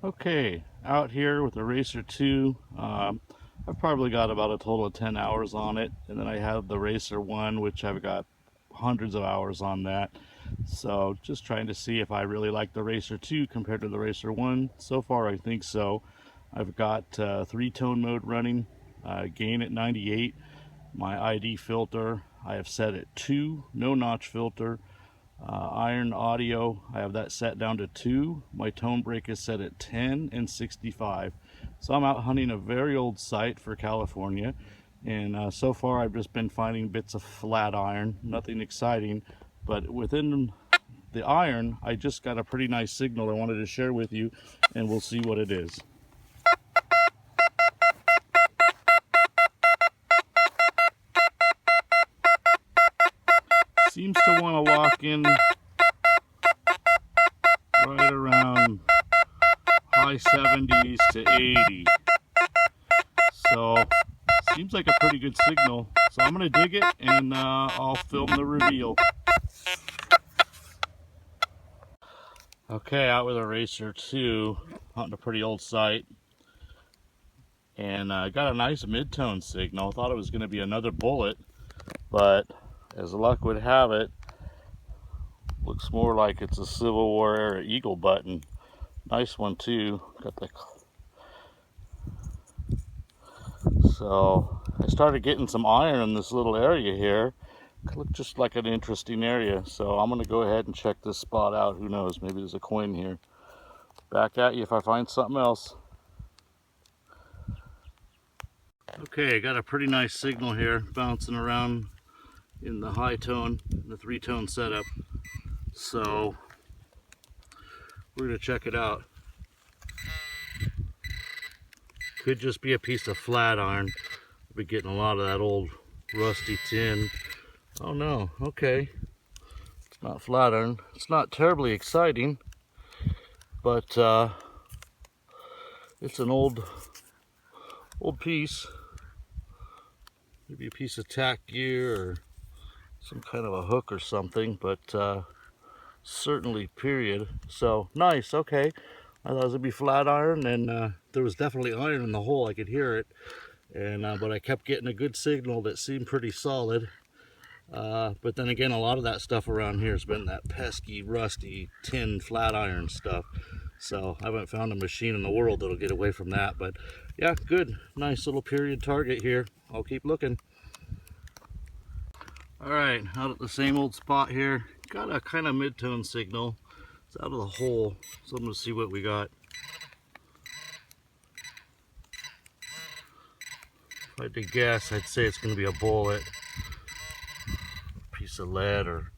Okay, out here with the Racer 2. I've probably got about a total of 10 hours on it, and then I have the Racer 1, which I've got hundreds of hours on that. So just trying to see if I really like the Racer 2 compared to the Racer 1. So far I think so. I've got three-tone mode running, gain at 98, my ID filter I have set at 2, no notch filter. Iron audio, I have that set down to 2. My tone break is set at 10 and 65. So I'm out hunting a very old site for California, and so far I've just been finding bits of flat iron, nothing exciting, but within the iron I just got a pretty nice signal I wanted to share with you, and we'll see what it is. Seems to want to walk in right around high 70s to 80. So seems like a pretty good signal. So I'm gonna dig it and I'll film the reveal. Okay, out with a Racer 2, hunting a pretty old site, and got a nice mid-tone signal. Thought it was gonna be another bullet, but as luck would have it, looks more like it's a Civil War era eagle button. Nice one too. Got the So I started getting some iron in this little area here. It looked just like an interesting area. So I'm gonna go ahead and check this spot out. Who knows, maybe there's a coin here. Back at you if I find something else. Okay, got a pretty nice signal here, bouncing around in the high tone, the three-tone setup. So we're gonna check it out. Could just be a piece of flat iron. I've been getting a lot of that old rusty tin. Oh no, okay. It's not flat iron. It's not terribly exciting, but it's an old piece. Maybe a piece of tack gear or some kind of a hook or something, but certainly period. So nice, okay. I thought it was gonna be flat iron, and there was definitely iron in the hole. I could hear it, and but I kept getting a good signal that seemed pretty solid. But then again, a lot of that stuff around here has been that pesky, rusty tin flat iron stuff. So I haven't found a machine in the world that'll get away from that. But yeah, good, nice little period target here. I'll keep looking. All right, out at the same old spot here. Got a kind of mid-tone signal. It's out of the hole, so I'm gonna see what we got. If I had to guess, I'd say it's gonna be a bullet, a piece of lead, or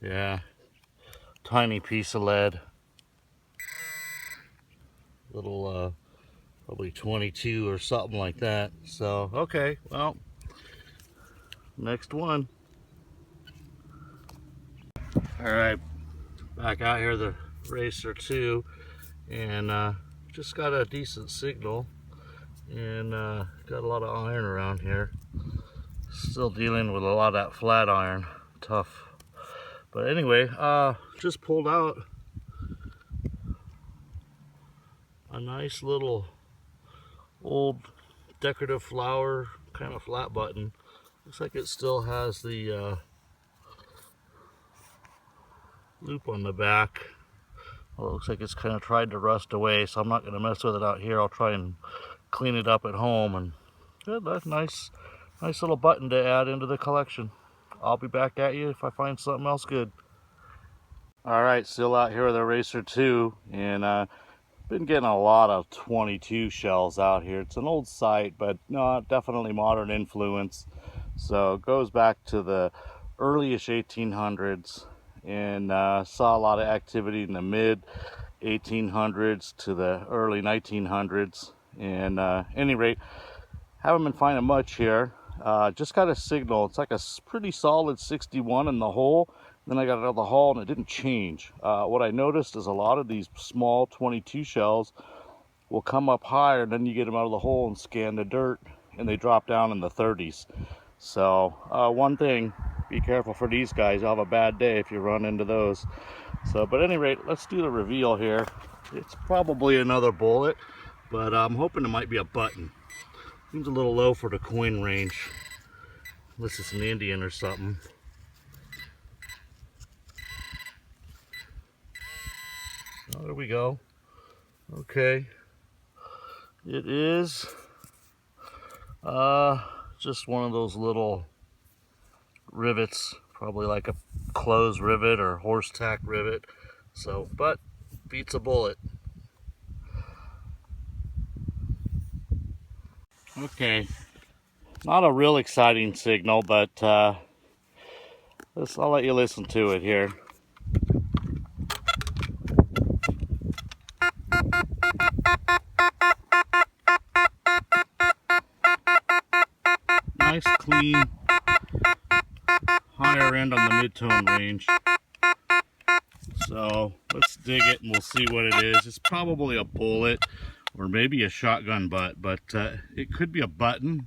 yeah, tiny piece of lead. Little, probably 22 or something like that. So, okay, well, next one. All right, back out here, the Racer 2, and just got a decent signal, and got a lot of iron around here. Still dealing with a lot of that flat iron, tough. But anyway, just pulled out a nice little old decorative flower kind of flat button. Looks like it still has the loop on the back. Well, it looks like it's kind of tried to rust away, so I'm not going to mess with it out here. I'll try and clean it up at home. And good, that's nice little button to add into the collection. I'll be back at you if I find something else good. All right, still out here with a Racer 2, and been getting a lot of 22 shells out here. It's an old site, but no, definitely modern influence. So it goes back to the early-ish 1800s, and saw a lot of activity in the mid 1800s to the early 1900s. And any rate, haven't been finding much here. Just got a signal. It's like a pretty solid 61 in the hole. Then I got it out of the hole and it didn't change. What I noticed is a lot of these small 22 shells will come up higher, and then you get them out of the hole and scan the dirt, and they drop down in the 30s. So one thing, be careful for these guys. You'll have a bad day if you run into those. So, but at any rate, let's do the reveal here. It's probably another bullet, but I'm hoping it might be a button. Seems a little low for the coin range, unless it's an Indian or something. Oh, there we go. Okay. It is just one of those little rivets, probably like a closed rivet or horse tack rivet. So, but beats a bullet. Okay, not a real exciting signal, but I'll let you listen to it here. Nice, clean, higher end on the mid-tone range. So let's dig it and we'll see what it is. It's probably a bullet or maybe a shotgun butt, but it could be a button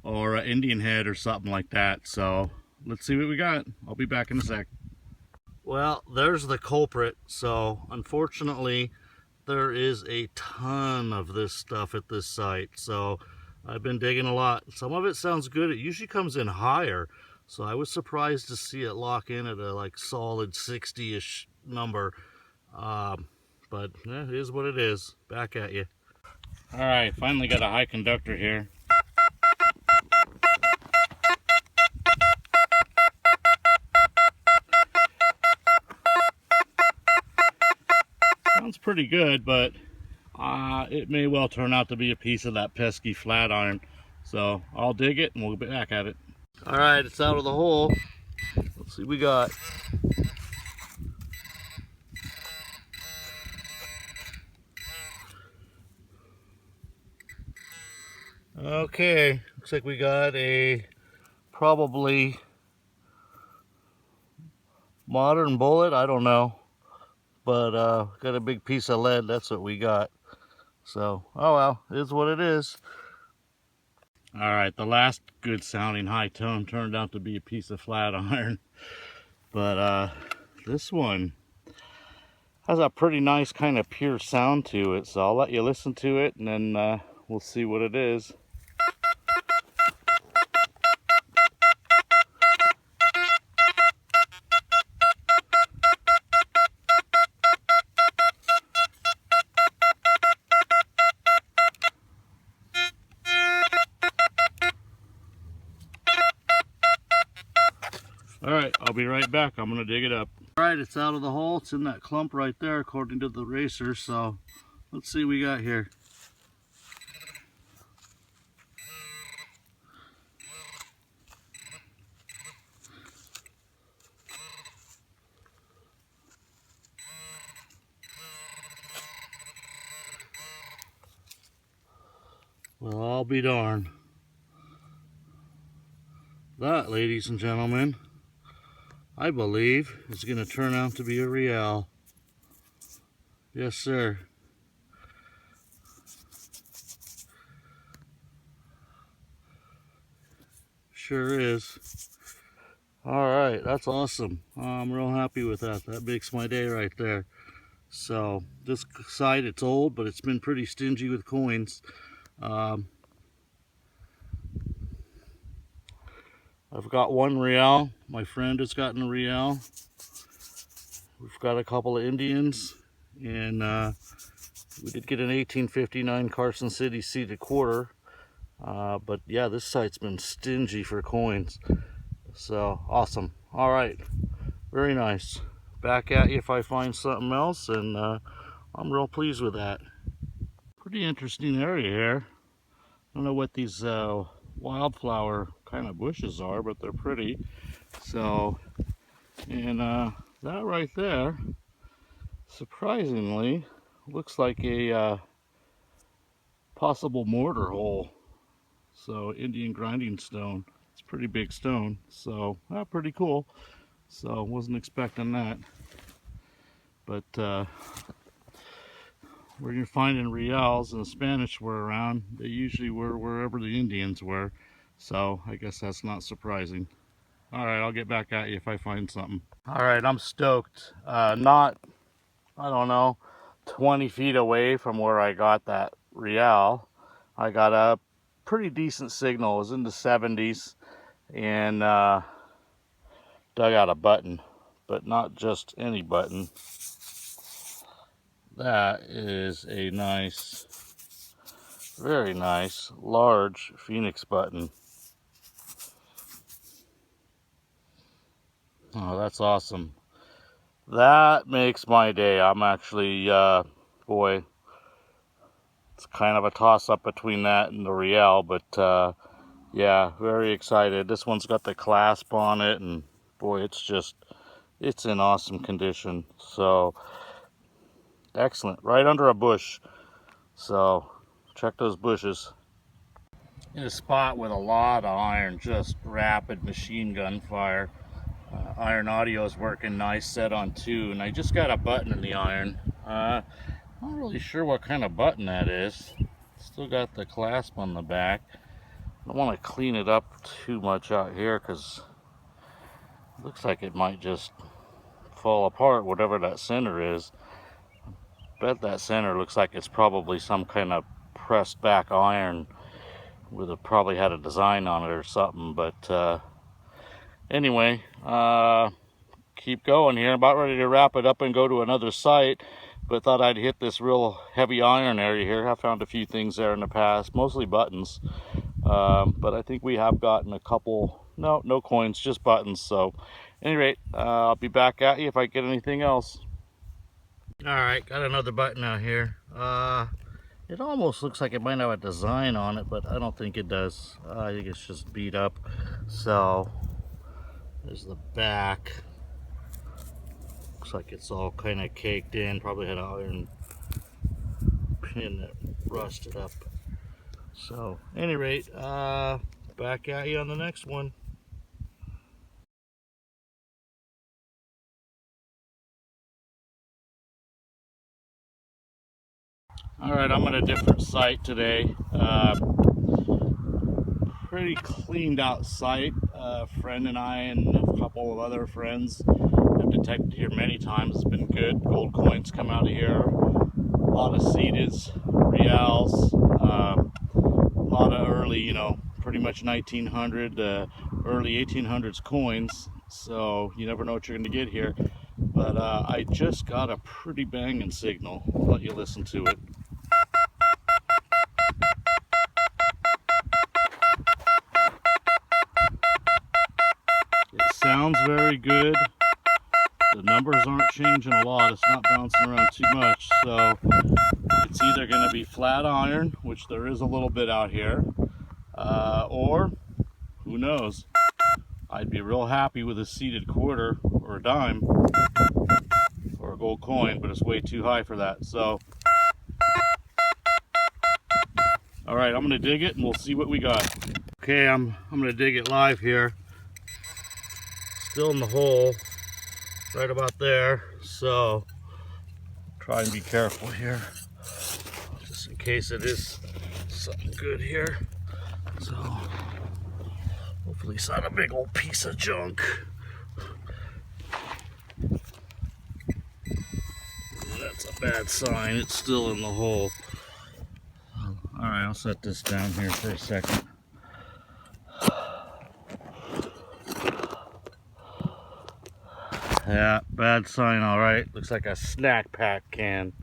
or an Indian head or something like that. So let's see what we got. I'll be back in a sec. Well, there's the culprit. So unfortunately, there is a ton of this stuff at this site. So I've been digging a lot. Some of it sounds good. It usually comes in higher. So I was surprised to see it lock in at a like solid 60-ish number. But it is what it is. Back at you. All right, finally got a high conductor here. Sounds pretty good, but it may well turn out to be a piece of that pesky flat iron. So I'll dig it and we'll be back at it. All right, it's out of the hole. Let's see what we got. Okay, looks like we got a probably modern bullet. I don't know, but got a big piece of lead. That's what we got. So, oh well, it is what it is. All right, the last good sounding high tone turned out to be a piece of flat iron, but this one has a pretty nice kind of pure sound to it. So I'll let you listen to it and then we'll see what it is. All right, I'll be right back. I'm gonna dig it up. All right, it's out of the hole. It's in that clump right there, according to the racer. So let's see what we got here. Well, I'll be darned. That, ladies and gentlemen, I believe is going to turn out to be a real. Yes, sir. Sure is. All right, that's awesome. I'm real happy with that. That makes my day right there. So this site, it's old, but it's been pretty stingy with coins. I've got one real. My friend has gotten a real. We've got a couple of Indians, and we did get an 1859 Carson City seated quarter. But yeah, this site's been stingy for coins. So awesome. All right, very nice. Back at you if I find something else, and I'm real pleased with that. Pretty interesting area here. I don't know what these wildflower kind of bushes are, but they're pretty. So, and that right there, surprisingly, looks like a possible mortar hole. So Indian grinding stone. It's a pretty big stone. So pretty cool. So wasn't expecting that. But where you're finding reals and the Spanish were around, they usually were wherever the Indians were. So I guess that's not surprising. All right, I'll get back at you if I find something. All right, I'm stoked. Not, I don't know, 20 feet away from where I got that Real, I got a pretty decent signal. It was in the 70s, and dug out a button, but not just any button. That is a nice, very nice, large Phoenix button. Oh, that's awesome. That makes my day. I'm actually, boy, it's kind of a toss-up between that and the Real, but yeah, very excited. This one's got the clasp on it, and boy, it's in awesome condition. So, excellent. Right under a bush. So, check those bushes. In a spot with a lot of iron, just rapid machine gun fire. Iron audio is working nice, set on 2, and I just got a button in the iron. Not really sure what kind of button that is. Still got the clasp on the back. I don't want to clean it up too much out here because it looks like it might just fall apart, whatever that center is. Bet that center looks like it's probably some kind of pressed back iron with it, probably had a design on it or something. But anyway, keep going here. I'm about ready to wrap it up and go to another site, but thought I'd hit this real heavy iron area here. I found a few things there in the past, mostly buttons, but I think we have gotten a couple, no coins, just buttons. So at any rate, I'll be back at you if I get anything else. All right, got another button out here. It almost looks like it might have a design on it, but I don't think it does. I think it's just beat up. So there's the back. Looks like it's all kind of caked in. Probably had an iron pin that rusted up. So, at any rate, back at you on the next one. All right, I'm at a different site today. Pretty cleaned out site. A friend and I and a couple of other friends have detected here many times. It's been good. Gold coins come out of here. A lot of seededs, reals, a lot of early, pretty much 1900, early 1800s coins. So you never know what you're going to get here. But I just got a pretty banging signal. I'll let you listen to it. It sounds very good. The numbers aren't changing a lot. It's not bouncing around too much. So it's either going to be flat iron, which there is a little bit out here, or who knows? I'd be real happy with a seeded quarter or a dime or a gold coin, but it's way too high for that. So, all right, I'm going to dig it and we'll see what we got. Okay, I'm going to dig it live here. Still in the hole, right about there. So, try and be careful here, just in case it is something good here. So, hopefully it's not a big old piece of junk. That's a bad sign. It's still in the hole. All right, I'll set this down here for a second. Yeah, bad sign, all right. Looks like a snack pack can.